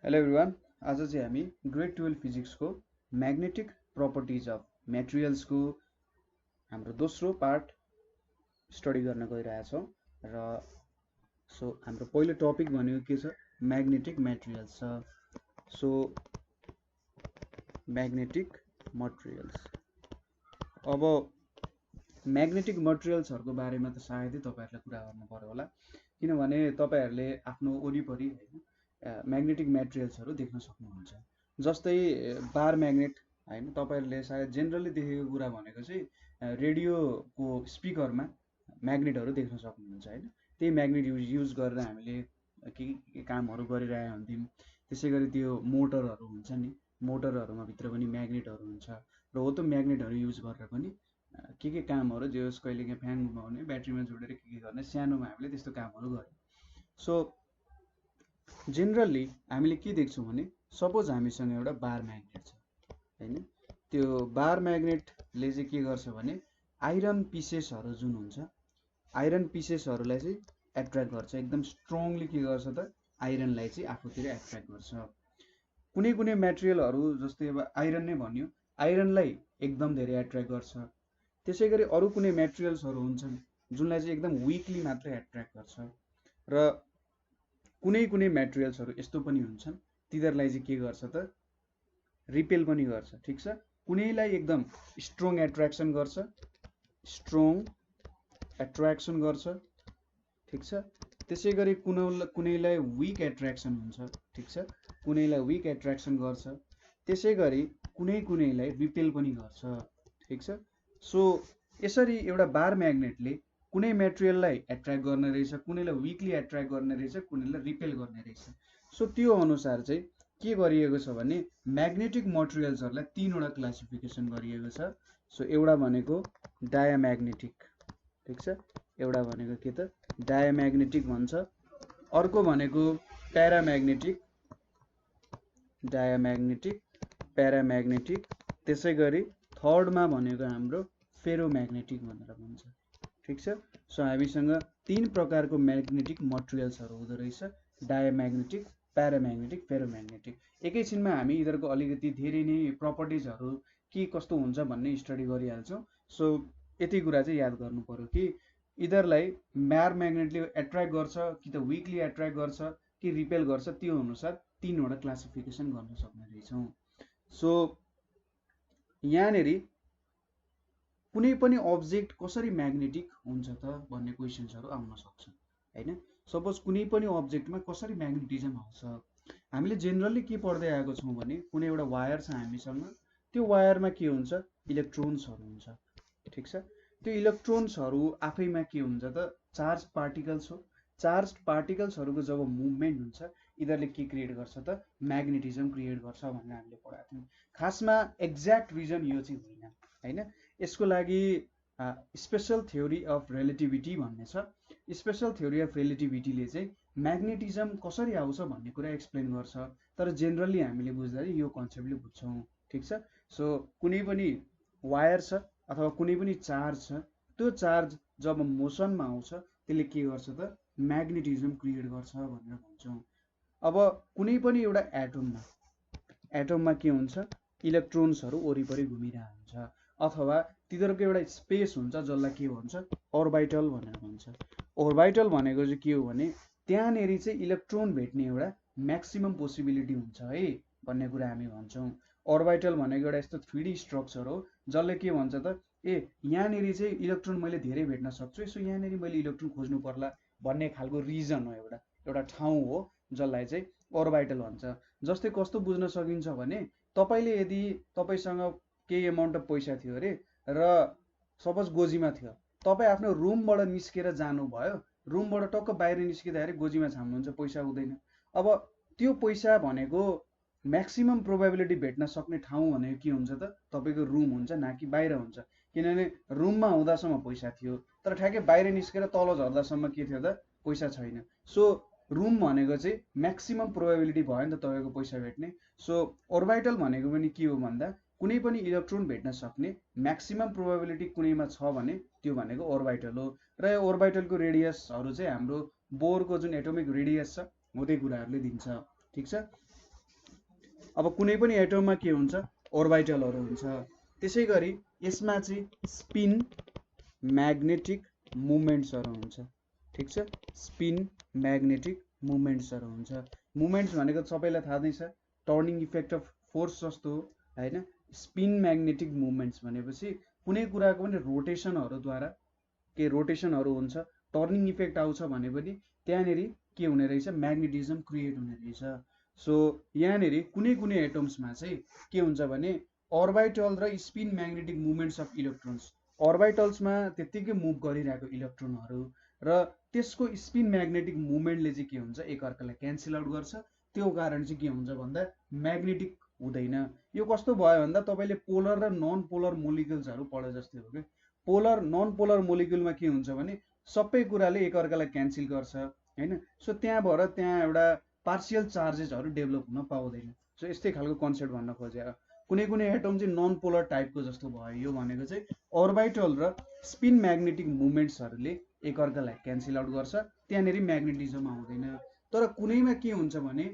Hello everyone. आज चाहिँ हामी ग्रेड 12 फिजिक्सको म्याग्नेटिक प्रपर्टिज अफ मेटेरियल्सको हाम्रो दोस्रो पार्ट स्टडी गर्न गइरहेछौँ र हाम्रो पहिलो टपिक भनेको के छ? म्याग्नेटिक मेटेरियल्स छ। सो म्याग्नेटिक मटेरियल्स, अब म्याग्नेटिक मटेरियल्सहरूको बारेमा त सायदै तपाईहरुले कुरा गर्नु पर्यो होला, किनभने तपाईहरुले आफ्नो वरिपरि म्याग्नेटिक मेटेरियल्सहरू देख्न सक्नुहुन्छ। जस्तै बार म्याग्नेट हैन, तपाईहरुले सायद जेनरली देखेको कुरा भनेको चाहिँ रेडियोको स्पिकरमा म्याग्नेटहरू देख्न सक्नुहुन्छ हैन। त्यही म्याग्नेट युज गरेर हामीले के कामहरू गरिरहेका हुन्छौँ। त्यसैगरी त्यो मोटरहरू हुन्छ नि, मोटरहरूमा भित्र पनि म्याग्नेटहरू हुन्छ र हो त्यो म्याग्नेटहरू युज गरेर पनि के कामहरू जस कहिलेकाहीँ फ्यान घुमाउने, ब्याट्रीमा जोडेर के गर्ने, सानोमा हामीले त्यस्तो कामहरू गर्यौँ। सो जेनरली हामीले के देख्छौँ भने सपोज हामीसँग एउटा बार म्याग्नेट छ हैन। त्यो बार म्याग्नेटले चाहिँ के गर्छ भने आइरन पिसेसहरू जुन हुन्छ, आइरन पिसेसहरूलाई चाहिँ एट्र्याक्ट गर्छ। एकदम स्ट्रङली के गर्छ त आइरनलाई चाहिँ आफूतिर एट्र्याक्ट गर्छ। कुनै कुनै मेटेरियलहरू जस्तै अब आइरन नै भन्यो, आइरनलाई एकदम धेरै एट्र्याक्ट गर्छ। त्यसैगरी अरू कुनै मेटेरियल्सहरू हुन्छन् जुनलाई चाहिँ एकदम विकली मात्रै एट्र्याक्ट गर्छ र कुनै कुनै मेटेरियल्सहरू यस्तो पनि हुन्छन् तिनीहरूलाई चाहिँ के गर्छ त रिपेल पनि गर्छ। ठिक छ, कुनैलाई एकदम स्ट्रङ एट्र्याक्सन गर्छ, स्ट्रङ एट्र्याक्सन गर्छ। ठिक छ, त्यसैगरी कुनैलाई विक एट्र्याक्सन हुन्छ। ठिक छ, कुनैलाई विक एट्र्याक्सन गर्छ। त्यसैगरी कुनैलाई रिपेल पनि गर्छ। ठिक छ, सो यसरी एउटा बार म्याग्नेटले कुनै मेटेरियललाई एट्र्याक्ट गर्ने रहेछ, कुनैलाई विकली एट्र्याक्ट गर्ने रहेछ, कुनैलाई रिपेल गर्ने रहेछ। सो त्यो अनुसार चाहिँ के गरिएको छ भने म्याग्नेटिक मटेरियल्सहरूलाई तीनवटा क्लासिफिकेसन गरिएको छ। सो एउटा भनेको डायाम्याग्नेटिक, ठिक छ, एउटा भनेको के त डायाम्याग्नेटिक भन्छ, अर्को भनेको प्याराम्याग्नेटिक, डायाम्याग्नेटिक, प्याराम्याग्नेटिक, त्यसैगरी थर्डमा भनेको हाम्रो फेरोम्याग्नेटिक भनेर भन्छ। ठिक छ, सो हामीसँग तीन प्रकारको म्याग्नेटिक मटेरियल्सहरू हुँदो रहेछ, डायाम्याग्नेटिक, प्याराम्याग्नेटिक, फेरोम्याग्नेटिक। एकैछिनमा हामी यिनीहरूको अलिकति धेरै नै प्रपर्टिजहरू के कस्तो हुन्छ भन्ने स्टडी गरिहाल्छौँ। सो यति कुरा चाहिँ याद गर्नु पर्यो कि यिनीहरूलाई बार म्याग्नेटले एट्र्याक्ट गर्छ कि त विकली एट्र्याक्ट गर्छ कि रिपेल गर्छ, त्यो अनुसार तीनवटा क्लासिफिकेसन गर्न सक्ने रहेछौँ। सो यहाँनेरि कुनै पनि अब्जेक्ट कसरी म्याग्नेटिक हुन्छ त भन्ने क्वेसन्सहरू आउन सक्छ हैन। सपोज कुनै पनि अब्जेक्टमा कसरी म्याग्नेटिजम आउँछ, हामीले जेनरली के पढ्दै आएको छौँ भने कुनै एउटा वायर छ हामीसँग, त्यो वायरमा के हुन्छ इलेक्ट्रोन्सहरू हुन्छ। ठिक छ, त्यो इलेक्ट्रोन्सहरू आफैमा के हुन्छ त चार्ज पार्टिकल्स हो। चार्ज पार्टिकल्सहरूको जब मुभमेन्ट हुन्छ यिनीहरूले के क्रिएट गर्छ त म्याग्नेटिजम क्रिएट गर्छ भनेर हामीले पढाएको थियौँ। खासमा एक्ज्याक्ट रिजन यो चाहिँ होइन हैन। यसको लागि स्पेसल थ्योरी अफ रिलेटिभिटी भन्ने छ। स्पेसल थ्योरी अफ रिलेटिभिटीले चाहिँ म्याग्नेटिजम कसरी आउँछ भन्ने कुरा एक्सप्लेन गर्छ, तर जेनरली हामीले बुझ्दाखेरि यो कन्सेप्टले बुझ्छौँ। ठिक छ, सो कुनै पनि वायर छ अथवा कुनै पनि चार्ज छ, त्यो चार्ज जब मोसनमा आउँछ त्यसले के गर्छ त म्याग्नेटिजम क्रिएट गर्छ भनेर भन्छौँ। अब कुनै पनि एउटा एटममा के हुन्छ इलेक्ट्रोन्सहरू वरिपरि घुमिरहेको हुन्छ, अथवा तिनीहरूको एउटा स्पेस हुन्छ जसलाई के भन्छ अर्बिटल भनेर भन्छ। अर्बिटल भनेको चाहिँ के हो भने त्यहाँनेरि चाहिँ इलेक्ट्रोन भेट्ने एउटा म्याक्सिमम पोसिबिलिटी हुन्छ है भन्ने कुरा हामी भन्छौँ। अर्बिटल भनेको एउटा यस्तो 3D स्ट्रक्चर हो जसले के भन्छ त यहाँनेरि चाहिँ इलेक्ट्रोन मैले धेरै भेट्न सक्छु, सो यहाँनेरि मैले इलेक्ट्रोन खोज्नु पर्ला भन्ने खालको रिजन हो, एउटा ठाउँ हो जसलाई चाहिँ अर्बिटल भन्छ। जस्तै कस्तो बुझ्न सकिन्छ भने तपाईले यदि तपाईसँग केही अमाउन्ट अफ पैसा थियो अरे र सपोज गोजीमा थियो, तपाईँ आफ्नो रुमबाट निस्केर जानुभयो, रुमबाट टक्क बाहिर निस्किँदाखेरि गोजीमा छाम्नुहुन्छ, पैसा हुँदैन। अब त्यो पैसा भनेको म्याक्सिमम प्रोबेबिलिटी भेट्न सक्ने ठाउँ भनेको के हुन्छ त तपाईँको रुम हुन्छ, न कि बाहिर हुन्छ। किनभने रुममा हुँदासम्म पैसा थियो, तर ठ्याक्कै बाहिर निस्केर तल झर्दासम्म के थियो त पैसा छैन। सो रुम भनेको चाहिँ म्याक्सिमम प्रोबेबिलिटी भयो नि त तपाईँको पैसा भेट्ने। सो अर्बिटल भनेको पनि के हो भन्दा कुनै पनि इलेक्ट्रोन भेट्न सक्ने म्याक्सिमम प्रोबेबिलिटी कुनैमा छ भने त्यो भनेको अर्बिटल हो। र यो अर्बिटलको रेडियसहरू चाहिँ हाम्रो बोरको जुन एटोमिक रेडियस छ हो त्यो कुराहरूले दिन्छ। ठिक छ, अब कुनै पनि एटममा के हुन्छ, ओर्बिटलहरू हुन्छ। त्यसै गरी यसमा चाहिँ स्पिन म्याग्नेटिक मुभमेन्ट्सहरू हुन्छ। ठिक छ, स्पिन म्याग्नेटिक मुभमेन्ट्सहरू हुन्छ। मुभमेन्ट्स भनेको सबैलाई थाहा नै छ, टर्निङ इफेक्ट अफ फोर्स जस्तो हो हैन। स्पिन म्याग्नेटिक मुभमेन्ट्स भनेपछि कुनै कुराको पनि रोटेसनहरूद्वारा के रोटेसनहरू हुन्छ, टर्निङ इफेक्ट आउँछ भने पनि त्यहाँनिर के हुने रहेछ, म्याग्नेटिजम क्रिएट हुने रहेछ। सो यहाँनिर कुनै कुनै एटम्समा चाहिँ के हुन्छ भने अर्बिटल र spin magnetic movements of electrons, अर्बिटल्समा त्यत्तिकै मुभ गरिरहेको इलेक्ट्रोनहरू र त्यसको स्पिन म्याग्नेटिक मुभमेन्टले चाहिँ के हुन्छ, एकअर्कालाई क्यान्सल आउट गर्छ। त्यो कारण चाहिँ के हुन्छ भन्दा म्याग्नेटिक हुँदैन। यो कस्तो भयो भन्दा तपाईँले पोलर र नन पोलर मोलिकुल्सहरू पढे जस्तै हो कि। पोलर नन पोलर मोलिकुलमा के हुन्छ भने सबै कुराले एकअर्कालाई क्यान्सल गर्छ हैन। सो त्यहाँबाट त्यहाँ एउटा पार्सियल चार्जेसहरू डेभलप हुन पाउँदैन। सो यस्तै खालको कन्सेप्ट भन्न खोजेर कुनै कुनै एटम चाहिँ नन पोलर टाइपको जस्तो भयो। यो भनेको चाहिँ अर्बिटल र स्पिन म्याग्नेटिक मुभमेन्ट्सहरूले एकअर्कालाई क्यान्सल आउट गर्छ, त्यहाँनिर म्याग्नेटिजम आउँदैन। तर कुनैमा के हुन्छ भने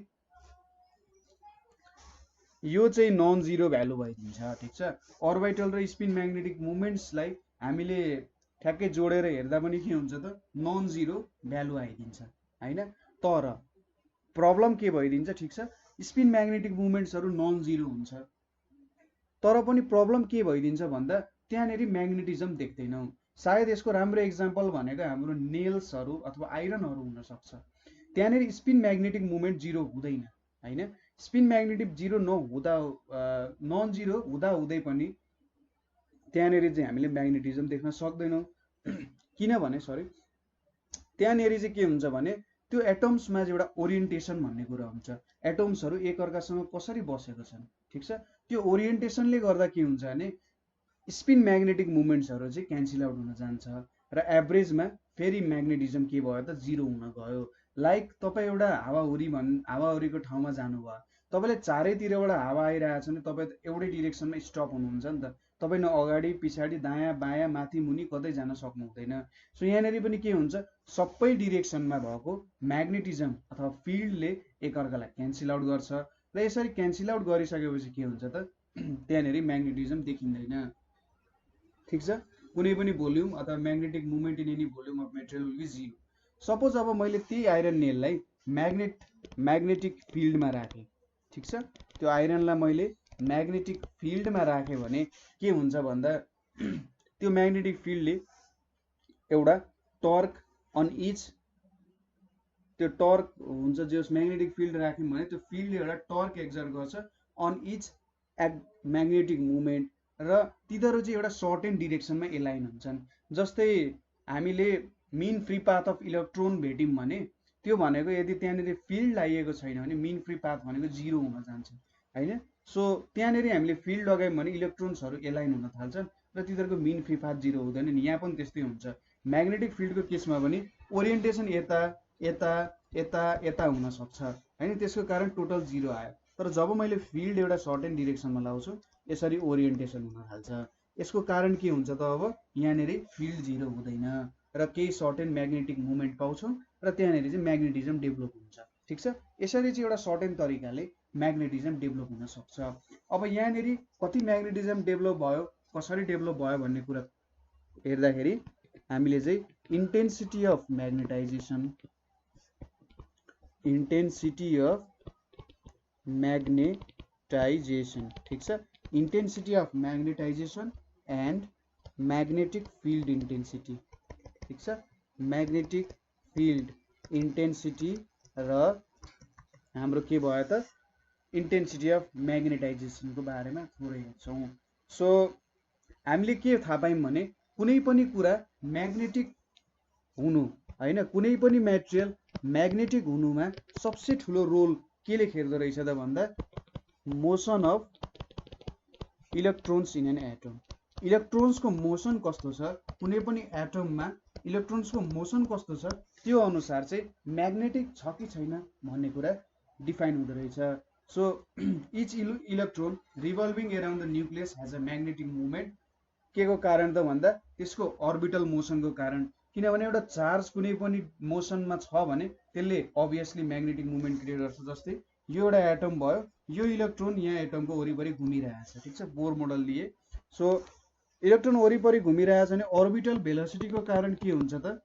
यो चाहिँ नन जिरो भ्यालु भइदिन्छ। ठिक छ, अर्बिटल र स्पिन म्याग्नेटिक मुभमेन्ट्सलाई हामीले ठ्याक्कै जोडेर हेर्दा पनि के हुन्छ त, नन जिरो भ्यालु आइदिन्छ हैन। तर प्रब्लम के भइदिन्छ, ठिक छ, स्पिन म्याग्नेटिक मुभमेन्ट्सहरू नन जिरो हुन्छ, तर पनि प्रब्लम के भइदिन्छ भन्दा त्यहाँनिर म्याग्नेटिजम देख्दैनौँ। सायद यसको राम्रो एक्जाम्पल भनेको हाम्रो नेल्सहरू अथवा आइरनहरू हुनसक्छ। त्यहाँनिर स्पिन म्याग्नेटिक मुभमेन्ट जिरो हुँदैन हैन। स्पिन म्याग्नेटिक जिरो नहुँदा नन जिरो हुँदै पनि त्यहाँनिर चाहिँ हामीले म्याग्नेटिजम देख्न सक्दैनौँ। किनभने त्यहाँनिर चाहिँ के हुन्छ भने त्यो एटम्समा चाहिँ एउटा ओरिएन्टेसन भन्ने कुरा हुन्छ। एटम्सहरू एकअर्कासँग कसरी बसेको छन्, ठिक छ, त्यो ओरिएन्टेसनले गर्दा के हुन्छ भने स्पिन म्याग्नेटिक मुभमेन्ट्सहरू चाहिँ क्यान्सल आउट हुन जान्छ र एभरेजमा फेरि म्याग्नेटिजम के भयो त, जिरो हुन गयो। लाइक तपाईँ एउटा हावाहुरीको ठाउँमा जानुभयो, तपाईँले चारैतिरबाट हावा आइरहेको छ भने तपाईँ त एउटै डिरेक्सनमा स्टप हुनुहुन्छ नि त। तपाईँ न अगाडि पछाडि दायाँ बायाँ माथि मुनि कतै जान सक्नु हुँदैन। सो यहाँनिर पनि के हुन्छ, सबै डिरेक्सनमा भएको म्याग्नेटिजम अथवा फिल्डले एकअर्कालाई क्यान्सल आउट गर्छ र यसरी क्यान्सल आउट गरिसकेपछि के हुन्छ त, त्यहाँनिर म्याग्नेटिजम देखिँदैन। ठिक छ, कुनै पनि भोल्युम अथवा magnetic movement in any volume of material will be zero. Suppose अब मैले त्यही आइरन नेललाई म्याग्नेटिक फिल्डमा राखेँ, ठिक छ, त्यो आइरनलाई मैले म्याग्नेटिक फिल्डमा राखेँ भने के हुन्छ भन्दा त्यो म्याग्नेटिक फिल्डले एउटा टर्क अन इच, त्यो टर्क हुन्छ जस म्याग्नेटिक फिल्ड राख्यौँ भने त्यो फिल्डले एउटा टर्क एक्जर्ट गर्छ अन इच म्याग्नेटिक मुभमेन्ट र तिनीहरू चाहिँ एउटा सर्टेन डिरेक्सनमा एलाइन हुन्छन्। जस्तै हामीले mean free path of electron भेट्यौँ भने त्यो भनेको यदि त्यहाँनिर फिल्ड लगाइएको छैन भने मिन फ्री पाथ भनेको जिरो हुन जान्छ हैन। सो त्यहाँनिर हामीले फिल्ड लगायौँ भने इलेक्ट्रोन्सहरू एलाइन हुन थाल्छन् र तिनीहरूको मिन फ्री पाथ जिरो हुँदैन। यहाँ पनि त्यस्तै हुन्छ। म्याग्नेटिक फिल्डको केसमा पनि ओरिएन्टेसन यता यता यता यता हुन सक्छ हैन, त्यसको कारण टोटल जिरो आयो। तर जब मैले फिल्ड एउटा सर्टेन डिरेक्सनमा लाउँछु यसरी ओरिएन्टेसन हुन थाल्छ। यसको कारण के हुन्छ त, अब यहाँनिर फिल्ड जिरो हुँदैन र केही सर्टेन म्याग्नेटिक मुभमेन्ट पाउँछौँ र त्यहाँनिर चाहिँ म्याग्नेटिजम डेभलप हुन्छ। ठिक छ, यसरी चाहिँ एउटा सर्टेन तरिकाले म्याग्नेटिजम डेभलप हुन सक्छ। अब यहाँनिर कति म्याग्नेटिजम डेभलप भयो, कसरी डेभलप भयो भन्ने कुरा हेर्दाखेरि हामीले चाहिँ इन्टेन्सिटी अफ म्याग्नेटाइजेसन, ठिक छ, intensity of magnetisation and magnetic field intensity, ठिक छ, म्याग्नेटिक फिल्ड इन्टेन्सिटी र हाम्रो के भयो त, इन्टेन्सिटी अफ म्याग्नेटाइजेसनको बारेमा थोरै हेर्छौँ। सो हामीले के थाहा पायौँ भने कुनै पनि कुरा म्याग्नेटिक हुनु हैन, कुनै पनि मेटेरियल म्याग्नेटिक हुनुमा सबसे ठुलो रोल केले खेल्दो रहेछ त भन्दा motion of electrons in an atom. इलेक्ट्रोन्सको मोसन कस्तो छ, कुनै पनि एटममा इलेक्ट्रोन्सको मोसन कस्तो छ, त्यो अनुसार चाहिँ म्याग्नेटिक छ कि छैन भन्ने कुरा डिफाइन हुँदो रहेछ। So each electron revolving around the nucleus has a magnetic movement. के को कारण त भन्दा त्यसको अर्बिटल मोसनको कारण। किनभने एउटा चार्ज कुनै पनि मोसनमा छ भने त्यसले अभियसली म्याग्नेटिक मुभमेन्ट क्रिएट गर्छ। जस्तै यो एउटा एटम भयो, यो इलेक्ट्रोन यहाँ एटमको वरिपरि घुमिरहेछ, ठिक छ, बोर मोडल लिए। सो इलेक्ट्रोन वरिपरि घुमिरहेछ भने अर्बिटल भेलोसिटीको कारण के हुन्छ त,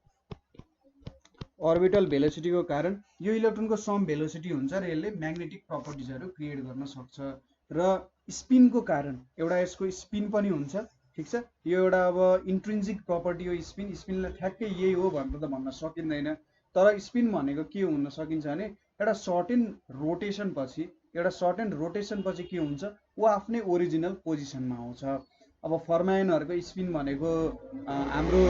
अर्बिटल भेलोसिटीको कारण यो इलेक्ट्रोनको सम भेलोसिटी हुन्छ र यसले म्याग्नेटिक प्रपर्टिजहरू क्रिएट गर्न सक्छ। र स्पिनको कारण एउटा यसको स्पिन पनि हुन्छ, ठिक छ, यो एउटा अब इन्ट्रिन्सिक प्रपर्टी हो स्पिन, स्पिनलाई ठ्याक्कै यही हो भनेर त भन्न सकिँदैन, तर स्पिन भनेको के हुन सकिन्छ भने एउटा सर्टेन रोटेसन पछि के हुन्छ, ऊ आफ्नै ओरिजिनल पोजिसनमा आउँछ। अब फर्मायनहरूको स्पिन भनेको हाम्रो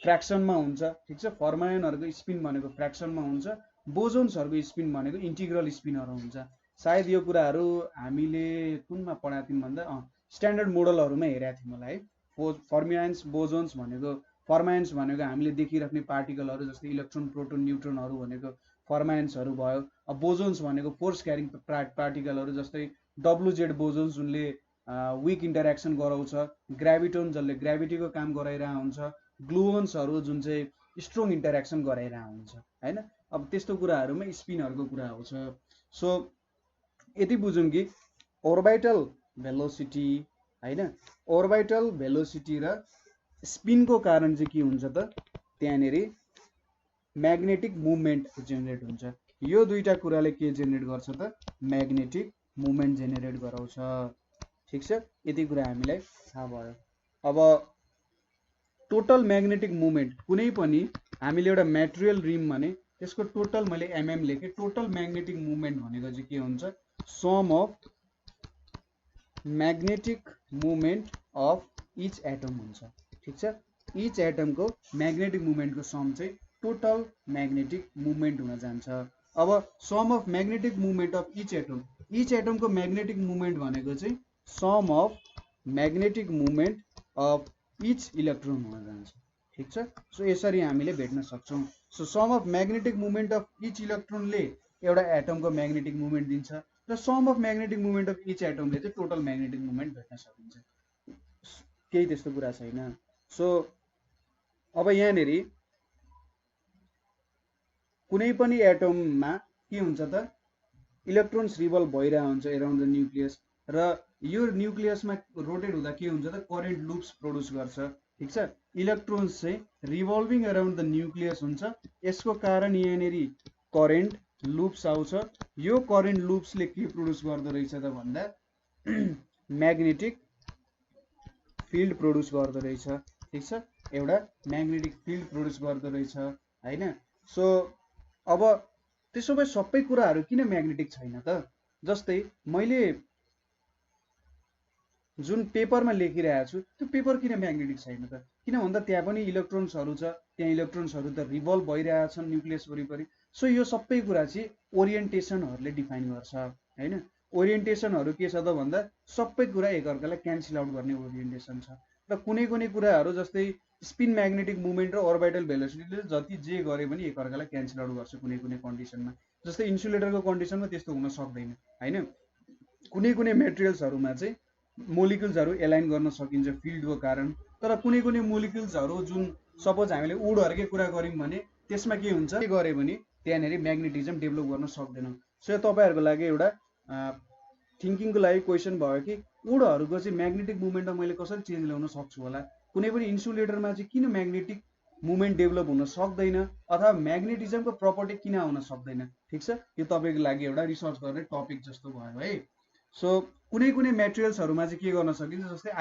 फ्र्याक्सनमा हुन्छ, ठिक छ, फर्मायनहरूको स्पिन भनेको फ्र्याक्सनमा हुन्छ, बोजोन्सहरूको स्पिन भनेको इन्टिग्रल स्पिनहरू हुन्छ। सायद यो कुराहरू हामीले कुनमा पढाएको थियौँ भन्दा स्ट्यान्डर्ड मोडलहरूमा हेरेको थियौँ होला है। फर्मियान्स बोजोन्स भनेको, फर्मायन्स भनेको हामीले देखिराख्ने पार्टिकलहरू जस्तै इलेक्ट्रोन प्रोटोन न्युट्रोनहरू भनेको फर्मायन्सहरू भयो। अब बोजोन्स भनेको फोर्स क्यारिङ पार्टिकलहरू जस्तै डब्लुजेड बोजोन्स जुनले विक इन्टरेक्सन गराउँछ, ग्राभिटोन जसले ग्राभिटीको काम गराइरहेको हुन्छ, ग्लुओन्सहरू जुन चाहिँ स्ट्रङ इन्टरेक्सन गराइरहेको हुन्छ होइन। अब त्यस्तो कुराहरूमा स्पिनहरूको कुरा आउँछ। सो यति बुझौँ कि ओर्बिटल भेलोसिटी होइन, ओर्बिटल भेलोसिटी र स्पिनको कारण चाहिँ के हुन्छ त, त्यहाँनिर म्याग्नेटिक मुभमेन्ट जेनेरेट हुन्छ। यो दुईटा कुराले के जेनेरेट गर्छ त, म्याग्नेटिक मुभमेन्ट जेनेरेट गराउँछ, ठिक छ, यति कुरा हामीलाई थाहा भयो। अब टोटल म्याग्नेटिक मुभमेन्ट कुनै पनि हामीले एउटा मेटेरियल रिम भने त्यसको टोटल, मैले एमएम लेखेँ, टोटल म्याग्नेटिक मुभमेन्ट भनेको चाहिँ के हुन्छ, sum of magnetic movement of each atom हुन्छ, ठिक छ, इच एटमको म्याग्नेटिक मुभमेन्टको सम चाहिँ टोटल म्याग्नेटिक मुभमेन्ट हुन जान्छ। अब sum of magnetic movement of each एटमको म्याग्नेटिक मुभमेन्ट भनेको चाहिँ sum of magnetic movement of each electron हुन जान्छ, ठिक छ। सो यसरी हामीले भेट्न सक्छौँ। So sum of magnetic movement of each इलेक्ट्रोनले एउटा एटमको म्याग्नेटिक मुभमेन्ट दिन्छ र sum of magnetic movement of each एटमले चाहिँ टोटल म्याग्नेटिक मुभमेन्ट भेट्न सकिन्छ, केही त्यस्तो कुरा छैन। सो अब यहाँनिर कुनै पनि एटममा के हुन्छ त, इलेक्ट्रोन्स रिभल्भ भइरहेको हुन्छ एराउन्ड द न्युक्लियस, र यो न्युक्लियसमा रोटेट हुँदा के हुन्छ त, करेन्ट लुप्स प्रोड्युस गर्छ, ठिक छ। इलेक्ट्रोन्स चाहिँ रिभल्भिङ एराउन्ड द न्युक्लियस हुन्छ, यसको कारण यहाँनिर करेन्ट लुप्स आउँछ। यो करेन्ट लुप्सले के प्रोड्युस गर्दो रहेछ त भन्दा म्याग्नेटिक फिल्ड प्रोड्युस गर्दो रहेछ, ठिक छ, एउटा म्याग्नेटिक फिल्ड प्रोड्युस गर्दो रहेछ होइन। सो अब त्यसो भए सबै कुराहरू किन म्याग्नेटिक छैन त, जस्तै मैले जुन पेपरमा लेखिरहेको छु त्यो पेपर किन म्याग्नेटिक छैन त, किन भन्दा त्यहाँ पनि इलेक्ट्रोन्सहरू छ, त्यहाँ इलेक्ट्रोन्सहरू त रिभल्भ भइरहेछन् न्युक्लियस वरिपरि। सो यो सबै कुरा चाहिँ ओरिएन्टेसनहरूले डिफाइन गर्छ होइन। ओरिएन्टेसनहरू के छ त भन्दा सबै कुरा एकअर्कालाई क्यान्सल आउट गर्ने ओरिएन्टेसन छ। र कुनै कुनै कुराहरू जस्तै स्पिन म्याग्नेटिक मुभमेन्ट र अर्बिटल भेलोसिटीले जति जे गरे पनि एकअर्कालाई क्यान्सल आउट गर्छ कुनै कुनै कन्डिसनमा। जस्तै इन्सुलेटरको कन्डिसनमा त्यस्तो हुन सक्दैन होइन। कुनै कुनै मेटेरियल्सहरूमा चाहिँ मोलिक्युल्सहरू एलाइन गर्न सकिन्छ फिल्डको कारण, तर कुनै कुनै मोलिक्युल्सहरू जुन सपोज हामीले वुडहरूकै कुरा गऱ्यौँ भने त्यसमा के हुन्छ, के गरे भने त्यहाँनिर म्याग्नेटिजम डेभलप गर्न सक्दैनौँ। सो तपाईँहरूको लागि एउटा थिङ्किङको लागि क्वेसन भयो कि वुडहरूको चाहिँ म्याग्नेटिक मुभमेन्टमा मैले कसरी चेन्ज ल्याउन सक्छु होला, कुनै पनि इन्सुलेटरमा चाहिँ किन म्याग्नेटिक मुभमेन्ट डेभलप हुन सक्दैन, अथवा म्याग्नेटिजमको प्रपर्टी किन आउन सक्दैन, ठिक छ, यो तपाईँको लागि एउटा रिसर्च गर्ने टपिक जस्तो भयो है। सो कुनै कुनै मेटेरियल्सहरूमा चाहिँ के गर्न सकिन्छ, जस्तै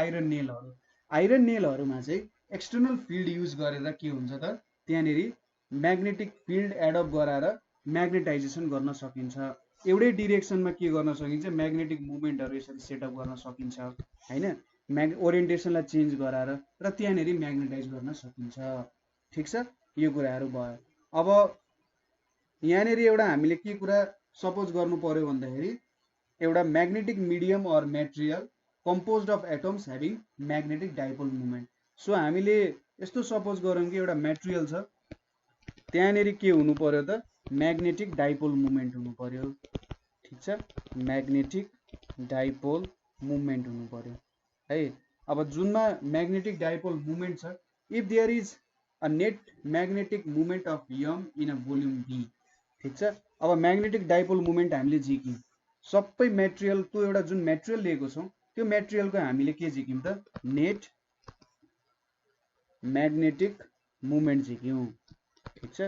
आइरन नेलहरूमा चाहिँ एक्सटर्नल फिल्ड युज गरेर के हुन्छ त, त्यहाँनिर म्याग्नेटिक फिल्ड एडप्ट गराएर म्याग्नेटाइजेसन गर्न सकिन्छ। एउटै डिरेक्सनमा के गर्न सकिन्छ, म्याग्नेटिक मुभमेन्टहरू यसरी सेटअप गर्न सकिन्छ होइन, ओरिएन्टेसनलाई चेन्ज गराएर र त्यहाँनिर म्याग्नेटाइज गर्न सकिन्छ, ठिक छ, यो कुराहरू भयो। अब यहाँनिर एउटा हामीले के कुरा सपोज गर्नु पर्यो भन्दाखेरि एउटा magnetic medium or material composed of atoms having magnetic dipole movement. So हामीले यस्तो सपोज गरौँ कि एउटा मेटेरियल छ, त्यहाँनिर के हुनु पर्यो त, म्याग्नेटिक डाइपोल मुभमेन्ट हुनु पर्यो, ठिक छ, म्याग्नेटिक डाइपोल मुभमेन्ट हुनु पर्यो है। अब जुनमा म्याग्नेटिक डाइपोल मुभमेन्ट छ, if there is a net magnetic movement of M in a volume V, ठिक छ। अब म्याग्नेटिक डाइपोल मोमेन्ट हामीले झिक्यौँ सबै मेटेरियल त्यो एउटा जुन मेटेरियल लिएको छौँ त्यो मेटेरियलको हामीले के झिक्यौँ त नेट म्याग्नेटिक मोमेन्ट झिक्यौँ ठीक छ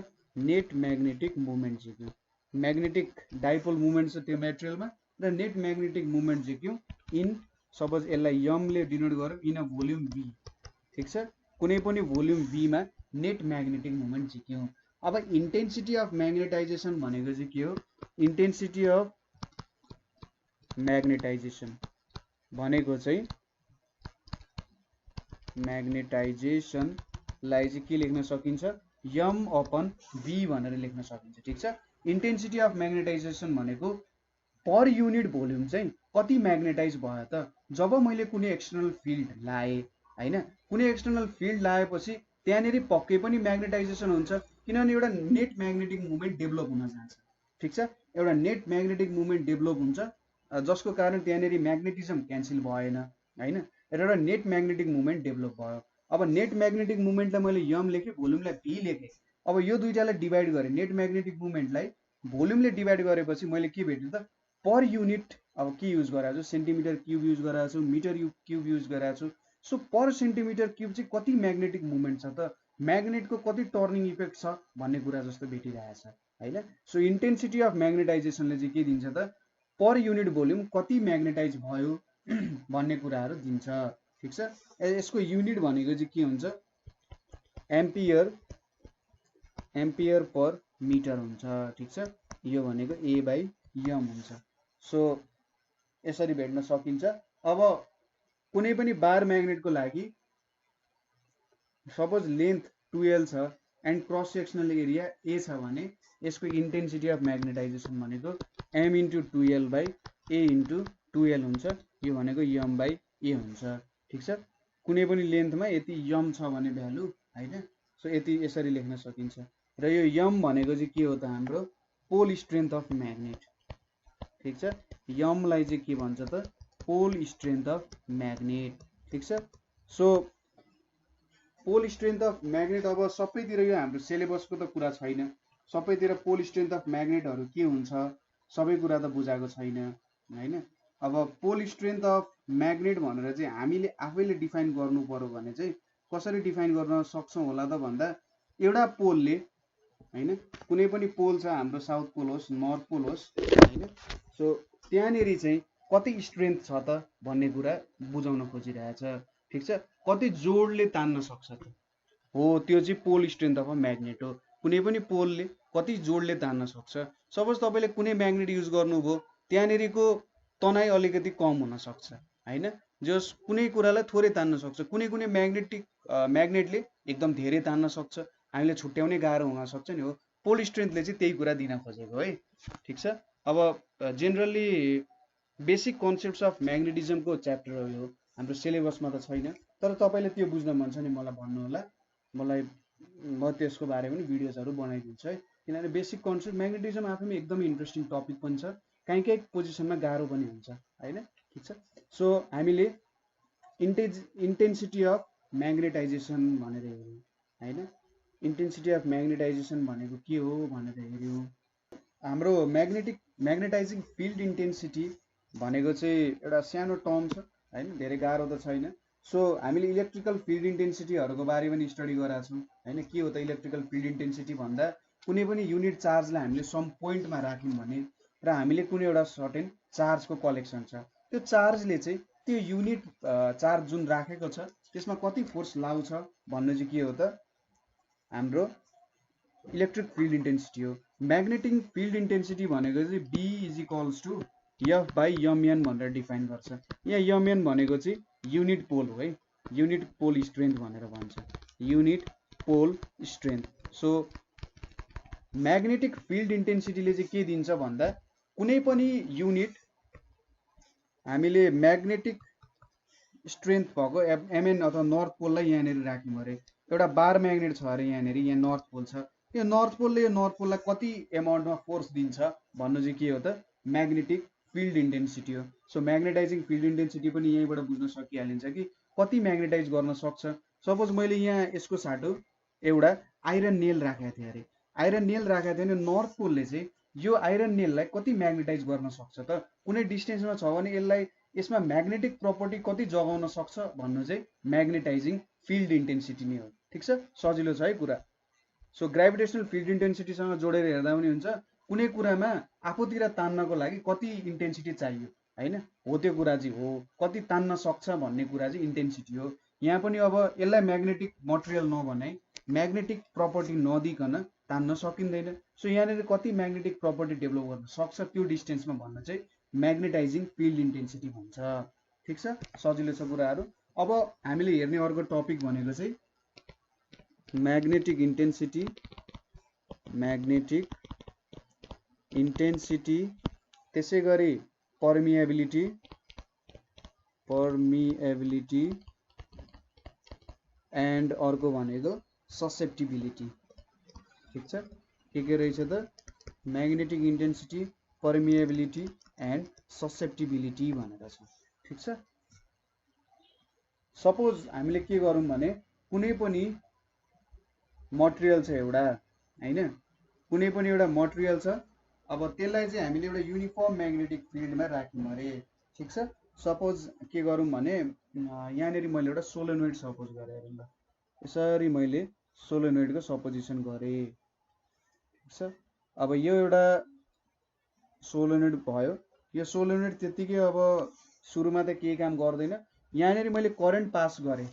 नेट म्याग्नेटिक मोमेन्ट झिक्यौँ म्याग्नेटिक डाइपोल मोमेन्ट छ त्यो मेटेरियलमा र नेट म्याग्नेटिक मोमेन्ट झिक्यौँ इन सपोज यसलाई यमले डिनोट गरौँ इन अ भोल्युम बी ठीक छ कुनै पनि भोल्युम बीमा नेट म्याग्नेटिक मोमेन्ट झिक्यौँ अब इन्टेन्सिटी अफ म्याग्नेटाइजेसन भनेको चाहिँ के हो इन्टेन्सिटी अफ म्याग्नेटाइजेसन भनेको चाहिँ म्याग्नेटाइजेसनलाई चाहिँ के लेख्न सकिन्छ यम अपन बी भनेर लेख्न सकिन्छ ठीक छ इन्टेन्सिटी अफ म्याग्नेटाइजेसन भनेको पर युनिट भोल्युम चाहिँ कति म्याग्नेटाइज भयो त जब मैले कुनै एक्सटर्नल फिल्ड लाएँ हैन कुनै एक्सटर्नल फिल्ड लाएपछि त्यहाँनेरि पक्कै पनि म्याग्नेटाइजेसन हुन्छ किनभने एउटा नेट म्याग्नेटिक मुभमेन्ट डेभलप हुन जान्छ ठीक छ एउटा नेट म्याग्नेटिक मुभमेन्ट डेभलप हुन्छ जसको कारण त्यहाँनेरि म्याग्नेटिजम क्यान्सल भएन हैन एउटा नेट म्याग्नेटिक मुभमेन्ट डेभलप भयो अब नेट म्याग्नेटिक मुभमेन्टलाई मैले यम लेखेँ भोल्युमलाई भी लेखेँ अब यो दुईटालाई डिभाइड गरेँ नेट म्याग्नेटिक मुभमेन्टलाई भोल्युमले डिभाइड गरेपछि मैले के भेट्यो त पर युनिट अब के युज गराएको छु सेन्टिमिटर क्युब युज गराएको छु मिटर क्युब युज गराएको छु सो पर सेन्टिमिटर क्युब चाहिँ कति म्याग्नेटिक मुभमेन्ट छ त म्याग्नेटको कति टर्निङ इफेक्ट छ भन्ने कुरा जस्तो भेटिरहेछ हैन सो इन्टेन्सिटी अफ म्याग्नेटाइजेसनले चाहिँ के दिन्छ त पर युनिट भोल्युम कति म्याग्नेटाइज भयो भन्ने कुराहरू दिन्छ ठीक छ यसको युनिट भनेको चाहिँ के हुन्छ एम्पियर पर मिटर हुन्छ ठीक छ यो भनेको ए बाइ यम हुन्छ सो यसरी भेट्न सकिन्छ अब कुनै पनि बार म्याग्नेटको लागि सपोज लेन्थ 12 छ and cross sectional area A छ भने यसको इन्टेन्सिटी अफ म्याग्नेटाइजेसन भनेको m * 2l / a * 2l हुन्छ यो भनेको m / a हुन्छ ठीक छ कुनै पनि लेन्थमा यति m छ भने भ्यालु हैन सो यति यसरी लेख्न सकिन्छ र यो m भनेको चाहिँ के हो त हाम्रो पोल स्ट्रेन्थ अफ म्याग्नेट ठीक छ m लाई चाहिँ के भन्छ त पोल स्ट्रेन्थ अफ म्याग्नेट ठीक छ so pole strength of magnet अब सबैतिर यो हाम्रो सिलेबसको त कुरा छैन सबैतिर पोल स्ट्रेन्थ अफ म्याग्नेटहरु के हुन्छ सबै कुरा त बुझाएको छैन हैन अब पोल स्ट्रेन्थ अफ म्याग्नेट भनेर चाहिँ हामीले आफैले डिफाइन गर्नु पर्यो भने चाहिँ कसरी डिफाइन गर्न सक्छौं होला त भन्दा एउटा पोलले हैन कुनै पनि पोल छ हाम्रो साउथ पोल होस् नर्थ पोल होस् हैन सो त्यहाँनेरि चाहिँ कति स्ट्रेन्थ छ त भन्ने कुरा बुझाउन खोजिरहेछ ठीक छ कति जोडले तान्न सक्छ त हो त्यो चाहिँ पोल स्ट्रेन्थ अफ म्याग्नेट हो कुनै पनि पोलले कति जोडले तान्न सक्छ सपोज तपाईले कुनै म्याग्नेट युज गर्नुभयो त्यहाँनेरिको तनाई अलिकति कम हुन सक्छ हैन जस कुनै कुरालाई थोरै तान्न सक्छ कुनै म्याग्नेटले एकदम धेरै तान्न सक्छ हामीले छुट्याउनै गाह्रो हुन सक्छ नि हो पोल स्ट्रेन्थले चाहिँ त्यही कुरा दिन खोजेको है ठीक छ अब जेनरली बेसिक कन्सेप्ट्स अफ म्याग्नेटिजमको च्याप्टर हो यो हाम्रो सिलेबसमा त छैन तर तपाईले त्यो बुझ्न मन छ नि मलाई भन्नु होला म त्यसको बारेमा पनि भिडियोजहरु बनाइदिन्छु है किनभने बेसिक कन्सेप्ट म्याग्नेटिजम आफैमा एकदमै इन्ट्रेस्टिङ टपिक पनि छ काहीँ पोजिसनमा गाह्रो पनि हुन्छ हैन ठीक छ सो हामीले इन्टेन्सिटी अफ म्याग्नेटाइजेसन भनेर हेर्यौं हैन इन्टेन्सिटी अफ म्याग्नेटाइजेसन भनेको के हो भनेर हेर्यौं हाम्रो म्याग्नेटाइजिङ फिल्ड इन्टेन्सिटी भनेको चाहिँ एउटा सानो टर्म छ हैन धेरै गाह्रो त छैन सो हामीले इलेक्ट्रिकल फिल्ड इन्टेन्सिटीहरुको बारेमा पनि स्टडी गराएको छौं हैन के हो त इलेक्ट्रिकल फिल्ड इन्टेन्सिटी भन्दा कुनै पनि युनिट चार्जलाई हामीले सम पोइन्टमा राख्यौं भने र हामीले कुनै एउटा सर्टेन चार्जको कलेक्सन छ त्यो चार्जले चाहिँ त्यो युनिट चार्ज जुन राखेको छ त्यसमा कति फोर्स लाउँछ भन्ने चाहिँ के हो त हाम्रो इलेक्ट्रिक फिल्ड इन्टेन्सिटी हो म्याग्नेटिक फिल्ड इन्टेन्सिटी भनेको चाहिँ B = F/mn भनेर डिफाइन गर्छ यहाँ mn भनेको चाहिँ युनिट पोल हो है युनिट पोल स्ट्रेन्थ भनेर भन्छ युनिट पोल स्ट्रेन्थ सो म्याग्नेटिक फिल्ड इन्टेन्सिटीले चाहिँ के दिन्छ भन्दा कुनै पनि युनिट हामीले म्याग्नेटिक स्ट्रेन्थ भएको mn अथवा नर्थ पोललाई यहाँनेरि राख्यौं अरे एउटा बार म्याग्नेट छ अरे यहाँनेरि यहाँ नर्थ पोल छ यो नर्थ पोललाई कति एमाउन्टमा फोर्स दिन्छ भन्नु चाहिँ के हो त म्याग्नेटिक फिल्ड इन्टेन्सिटी हो सो म्याग्नेटाइजिङ फिल्ड इन्टेन्सिटी पनि यहीँबाट बुझ्न सकिहालिन्छ कि कति म्याग्नेटाइज गर्न सक्छ सपोज मैले यहाँ यसको साटो एउटा आइरन नेल राखेको थिएँ अरे आइरन नेल राखेको थिएँ भने नर्थ पोलले चाहिँ यो आइरन नेललाई कति म्याग्नेटाइज गर्न सक्छ त, कुनै डिस्टेन्समा छ भने यसलाई यसमा म्याग्नेटिक प्रपर्टी कति जगाउन सक्छ भन्नु चाहिँ म्याग्नेटाइजिङ फिल्ड इन्टेन्सिटी नै हो। ठिक छ, सजिलो छ है कुरा। सो ग्राभिटेसनल फिल्ड इन्टेन्सिटीसँग जोडेर हेर्दा पनि हुन्छ, कुनै कुरामा आफूतिर तान्नको लागि कति इन्टेन्सिटी चाहियो होइन, हो त्यो कुरा चाहिँ हो, कति तान्न सक्छ भन्ने कुरा चाहिँ इन्टेन्सिटी हो। यहाँ पनि अब यसलाई म्याग्नेटिक मटेरियल नभनाइ म्याग्नेटिक प्रपर्टी नदिकन तान्न सकिँदैन। सो यहाँनिर कति म्याग्नेटिक प्रपर्टी डेभलप गर्न सक्छ त्यो डिस्टेन्समा भन्न चाहिँ म्याग्नेटाइजिङ फिल्ड इन्टेन्सिटी भन्छ। ठिक छ, सजिलो छ कुराहरू। अब हामीले हेर्ने अर्को टपिक भनेको चाहिँ म्याग्नेटिक इन्टेन्सिटी, म्याग्नेटिक इन्टेन्सिटी, त्यसै गरी पर्मिएबिलिटी, पर्मिएबिलिटी एन्ड अर्को भनेको ससेप्टिबिलिटी। ठिक छ, के रहेछ त, magnetic intensity, permeability and susceptibility भनेर छ। ठिक छ, सपोज हामीले के गरौँ भने कुनै पनि मटेरियल छ एउटा होइन, कुनै पनि एउटा मटेरियल छ, अब त्यसलाई चाहिँ हामीले एउटा युनिफर्म म्याग्नेटिक फिल्डमा राख्यौँ अरे। ठिक छ, सपोज के गरौँ भने यहाँनिर मैले एउटा सोलेनोइड सपोज गरेँ अरे, ल यसरी मैले सोलेनोइडको सपोजिसन गरेँ। ठिक छ, अब यो एउटा सोलेनोइड भयो, यो सोलेनोइड त्यत्तिकै अब सुरुमा त केही काम गर्दैन, यहाँनिर मैले करेन्ट पास गरेँ।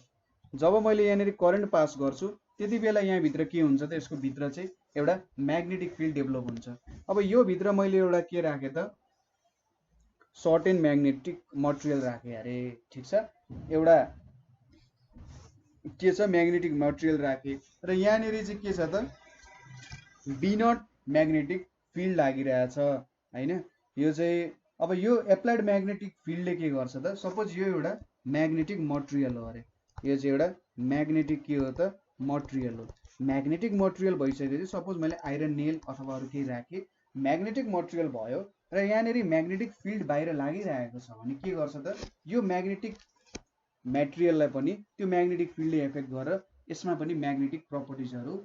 जब मैले यहाँनिर करेन्ट पास गर्छु त्यति बेला यहाँभित्र के हुन्छ त, यसको भित्र चाहिँ एउटा म्याग्नेटिक फिल्ड डेभलप हुन्छ। अब यो भित्र मैले एउटा के राखेँ त, सर्ट एन्ड म्याग्नेटिक मटेरियल राखेँ अरे। ठिक छ, एउटा के छ म्याग्नेटिक मटेरियल राखेँ र यहाँनिर चाहिँ के छ त, बी नट म्याग्नेटिक फिल्ड लागिरहेछ होइन। यो चाहिँ अब यो एप्लाइड म्याग्नेटिक फिल्डले के गर्छ त, सपोज यो एउटा म्याग्नेटिक मटेरियल हो अरे, यो चाहिँ एउटा म्याग्नेटिक के हो त, मटेरियल हो। म्याग्नेटिक मटेरियल भइसकेपछि सपोज मैले आइरन नेल अथवा अरू केही राखेँ, म्याग्नेटिक मटेरियल भयो र यहाँनिर म्याग्नेटिक फिल्ड बाहिर लागिरहेको छ भने के गर्छ त, यो म्याग्नेटिक मटेरियललाई पनि त्यो म्याग्नेटिक फिल्डले एफेक्ट गरेर यसमा पनि म्याग्नेटिक प्रपर्टिजहरू